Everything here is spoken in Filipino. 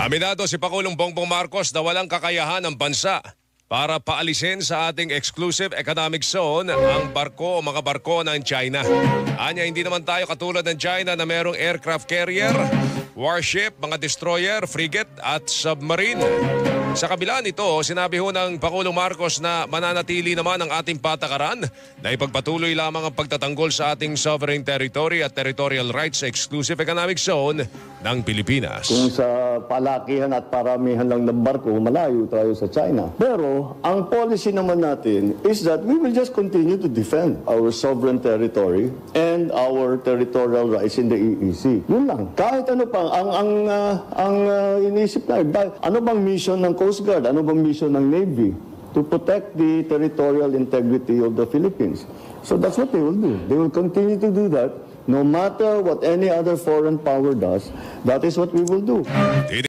Aminado si Pangulong Bongbong Marcos na walang kakayahan ng bansa para paalisin sa ating exclusive economic zone ang barko o mga barko ng China. Anya, hindi naman tayo katulad ng China na merong aircraft carrier, warship, mga destroyer, frigate at submarine. Sa kabila nito, sinabi ho ng Pangulong Marcos na mananatili naman ang ating patakaran na ipagpatuloy lamang ang pagtatanggol sa ating sovereign territory at territorial rights sa exclusive economic zone ng Pilipinas. Kung sa palakihan at paramihan lang ng barko, malayo tayo sa China. Pero ang policy naman natin is that we will just continue to defend our sovereign territory and our territorial rights in the EEZ. Yun lang. Kahit ano pa, ang inisip na, ano bang mission ng Coast Guard? Ano bang mission ng Navy? To protect the territorial integrity of the Philippines. So that's what they will do. They will continue to do that. No matter what any other foreign power does, that is what we will do.